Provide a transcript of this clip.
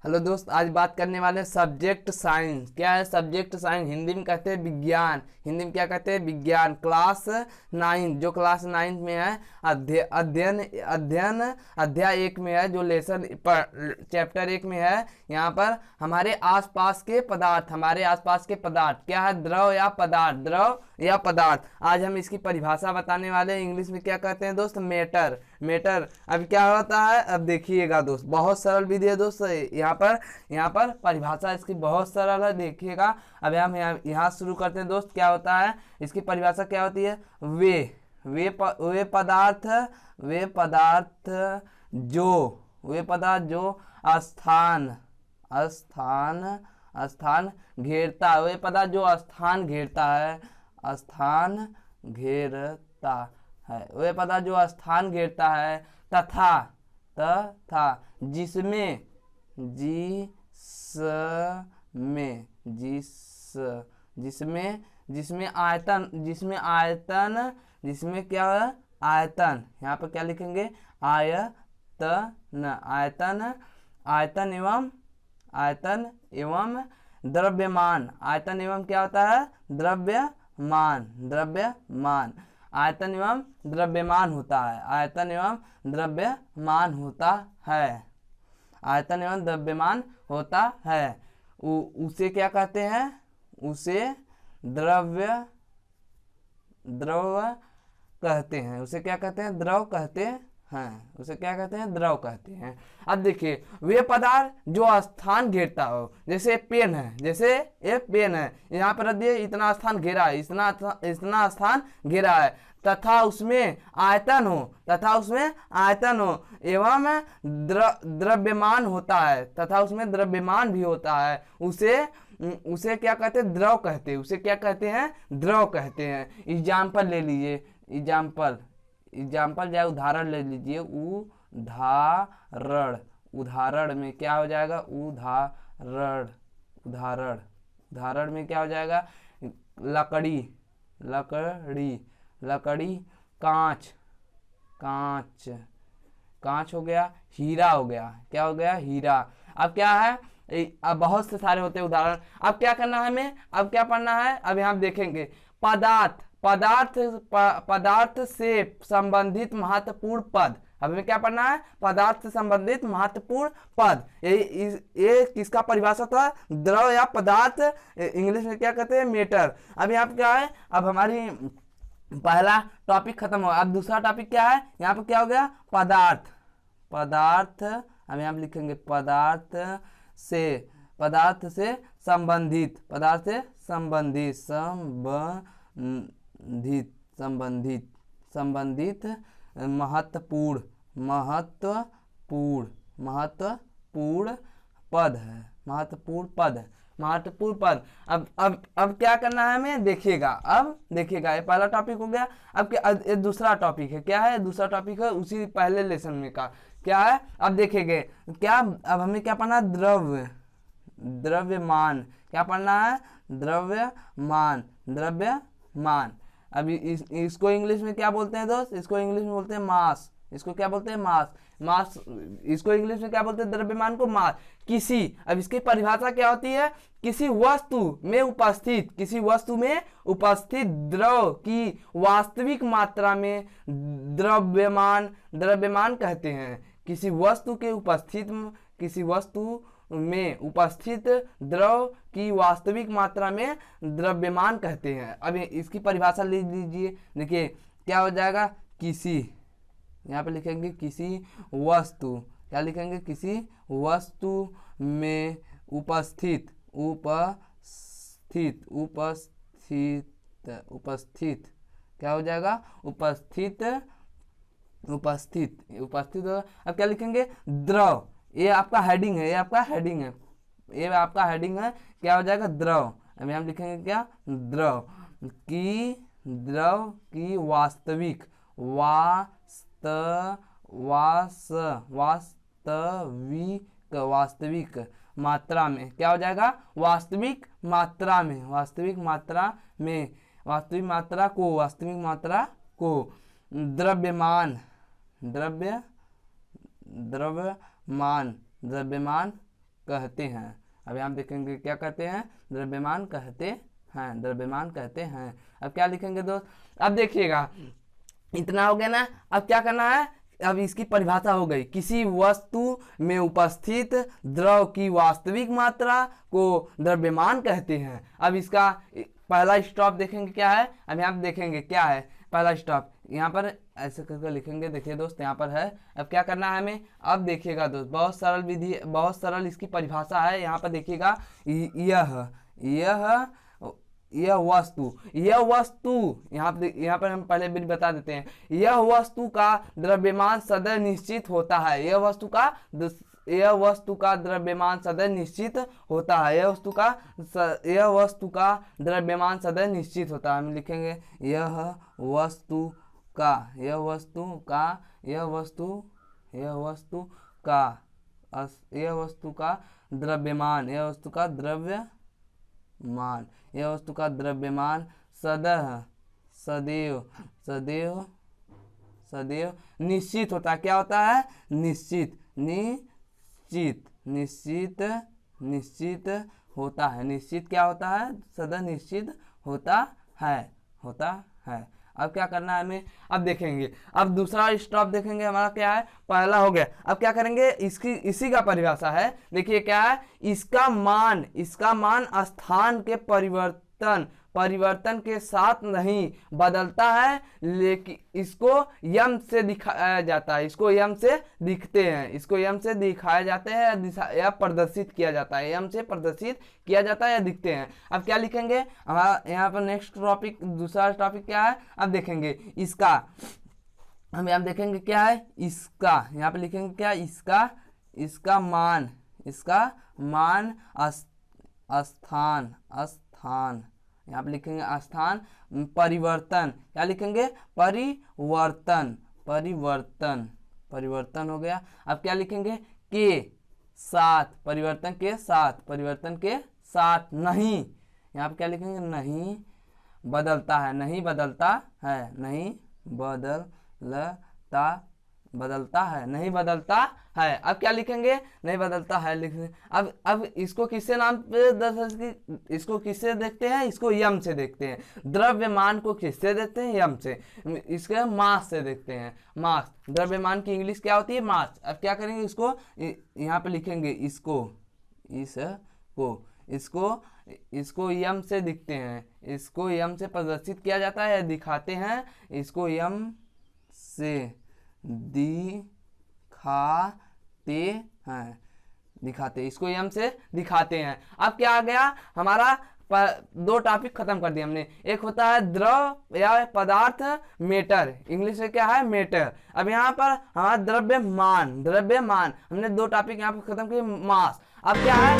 Hello दोस्त, आज बात करने वाले हैं सब्जेक्ट साइंस। क्या है सब्जेक्ट साइंस? हिंदी में कहते हैं विज्ञान। हिंदी में क्या कहते हैं? विज्ञान। क्लास 9, जो क्लास 9 में है, अध्ययन अध्ययन अध्याय 1 में है, जो लेसन चैप्टर 1 में है। यहाँ पर हमारे आसपास के पदार्थ, हमारे आसपास के पदार्थ क्या है? द्रव या पदार्थ, द्रव या पदार्थ। आज हम इसकी परिभाषा बताने वाले हैं। इंग्लिश में क्या कहते हैं दोस्त? मैटर। मैटर। अब क्या होता है? अब देखिएगा दोस्त, बहुत सरल विधि है दोस्त। यहाँ पर परिभाषा इसकी बहुत सरल है, देखिएगा। अब हम यहाँ शुरू करते हैं दोस्त। क्या होता है इसकी परिभाषा? क्या होती है? वे पदार्थ जो स्थान घेरता है। वे पदार्थ जो स्थान घेरता है, स्थान घेरता है। वे पदार्थ जो स्थान घेरता है तथा जिसमें क्या है? आयतन। यहाँ पर क्या लिखेंगे? आयतन एवं द्रव्यमान। आयतन एवं क्या होता है? द्रव्यमान। आयतन एवं द्रव्यमान होता है। आयतन एवं द्रव्यमान होता है। उसे क्या कहते हैं? उसे द्रव कहते हैं। उसे क्या कहते हैं? द्रव कहते हैं। उसे क्या कहते हैं? द्रव कहते हैं। अब देखिए, वे पदार्थ जो स्थान घेरता हो, जैसे पेन है, यहाँ पर दिए इतना स्थान घेरा है, इतना स्थान घेरा है, तथा उसमें आयतन हो एवं द्रव्यमान होता है, तथा उसमें द्रव्यमान भी होता है। उसे क्या कहते हैं? द्रव कहते हैं। उसे क्या कहते हैं? द्रव कहते हैं। एग्जाम्पल ले लीजिए, एग्जाम्पल या उदाहरण ले लीजिए। उदाहरण में क्या हो जाएगा? उदाहरण में क्या हो जाएगा? लकड़ी, कांच हो गया, हीरा हो गया। क्या हो गया? हीरा। अब क्या है? अब बहुत से सारे होते हैं उदाहरण। अब क्या करना है हमें? अब क्या पढ़ना है? अब यहाँ देखेंगे पदार्थ से संबंधित महत्वपूर्ण पद। अब हमें क्या पढ़ना है? पदार्थ से संबंधित महत्वपूर्ण पद। ये किसका परिभाषा था? द्रव या पदार्थ। इंग्लिश में क्या कहते हैं? मैटर। अब यहाँ पे क्या है? अब हमारी पहला टॉपिक खत्म हुआ। अब दूसरा टॉपिक क्या है? यहाँ पे क्या हो गया? पदार्थ। हम यहाँ पे लिखेंगे पदार्थ से संबंधित महत्वपूर्ण पद। अब क्या करना है हमें? देखिएगा, ये पहला टॉपिक हो गया। अब ये दूसरा टॉपिक है। क्या है? दूसरा टॉपिक है उसी पहले लेसन में का। क्या है? अब देखेंगे क्या। अब हमें क्या पढ़ना है? द्रव्यमान। क्या पढ़ना है? द्रव्यमान। अभी इसको इंग्लिश में क्या बोलते हैं दोस्त? इसको इंग्लिश में बोलते हैं मास। इसको क्या बोलते हैं? मास। इसको इंग्लिश में क्या बोलते हैं? द्रव्यमान को मास। अब इसकी परिभाषा क्या होती है? किसी वस्तु में उपस्थित द्रव की वास्तविक मात्रा में द्रव्यमान कहते हैं। किसी वस्तु में उपस्थित द्रव की वास्तविक मात्रा में द्रव्यमान कहते हैं। अब इसकी परिभाषा ले लीजिए। देखिए क्या हो जाएगा? यहाँ पे लिखेंगे किसी वस्तु। क्या लिखेंगे? किसी वस्तु में उपस्थित क्या हो जाएगा? उपस्थित। अब क्या लिखेंगे? द्रव। ये आपका हेडिंग है। क्या हो जाएगा? द्रव। अब हम लिखेंगे क्या? द्रव की वास्तविक मात्रा में। क्या हो जाएगा? वास्तविक मात्रा को द्रव्यमान कहते हैं। अब यहाँ देखेंगे क्या कहते हैं, द्रव्यमान कहते हैं, द्रव्यमान कहते हैं। अब क्या लिखेंगे दोस्त, अब देखिएगा इतना हो गया ना। अब क्या करना है, अब इसकी परिभाषा हो गई, किसी वस्तु में उपस्थित द्रव की वास्तविक मात्रा को द्रव्यमान कहते हैं। अब इसका पहला स्टॉप देखेंगे क्या है, अब यहाँ पे देखेंगे क्या है पहला स्टॉप, यहाँ पर ऐसे करके लिखेंगे। देखिए दोस्त यहाँ पर है। अब क्या करना है हमें, अब देखिएगा दोस्त बहुत सरल विधि, बहुत सरल इसकी परिभाषा है। यहाँ पर देखिएगा यह वस्तु यहाँ पर हम पहले भी बता देते हैं, यह वस्तु का द्रव्यमान सदैव निश्चित होता है। यह वस्तु का द्रव्यमान सदैव निश्चित होता है। यह वस्तु का द्रव्यमान सदैव निश्चित होता है। हम लिखेंगे यह वस्तु का द्रव्यमान सदैव निश्चित होता है। क्या होता है, निश्चित होता है। निश्चित क्या होता है, सदैव निश्चित होता है। अब क्या करना है हमें, अब देखेंगे, अब दूसरा स्टॉप देखेंगे हमारा क्या है, पहला हो गया। अब क्या करेंगे, इसी का परिभाषा है। देखिए क्या है, इसका मान स्थान के परिवर्तन के साथ नहीं बदलता है, लेकिन इसको यम से दिखाया जाता है। इसको यम से दिखाया जाते हैं या प्रदर्शित किया जाता है। यम से प्रदर्शित किया जाता है या दिखते हैं। अब क्या लिखेंगे, हमारा यहाँ पर नेक्स्ट टॉपिक, दूसरा टॉपिक क्या है, अब देखेंगे इसका, हम यहाँ देखेंगे क्या है, इसका यहाँ पे लिखेंगे क्या, इसका मान स्थान यहाँ पे लिखेंगे स्थान, परिवर्तन क्या लिखेंगे, परिवर्तन हो गया। अब क्या लिखेंगे, परिवर्तन के साथ नहीं, यहाँ पे क्या लिखेंगे, नहीं बदलता है। अब क्या लिखेंगे, नहीं बदलता है लिखेंगे। अब इसको किससे नाम पे, इसको किससे देखते हैं, इसको यम से देखते हैं। द्रव्यमान को किससे देखते हैं, यम से, इसके मास से देखते हैं। मास, द्रव्यमान की इंग्लिश क्या होती है, मास। अब क्या करेंगे, इसको यहाँ पे लिखेंगे, इसको यम से दिखते हैं, इसको यम से प्रदर्शित किया जाता है या दिखाते हैं, इसको यम से इसको यम से दिखाते हैं। अब क्या आ गया हमारा, दो टॉपिक खत्म कर दिए हमने। एक होता है द्रव या पदार्थ, मेटर, इंग्लिश में क्या है, मेटर। अब यहाँ पर हमारा द्रव्यमान, हमने दो टॉपिक यहाँ पर खत्म किए। मास, अब क्या है,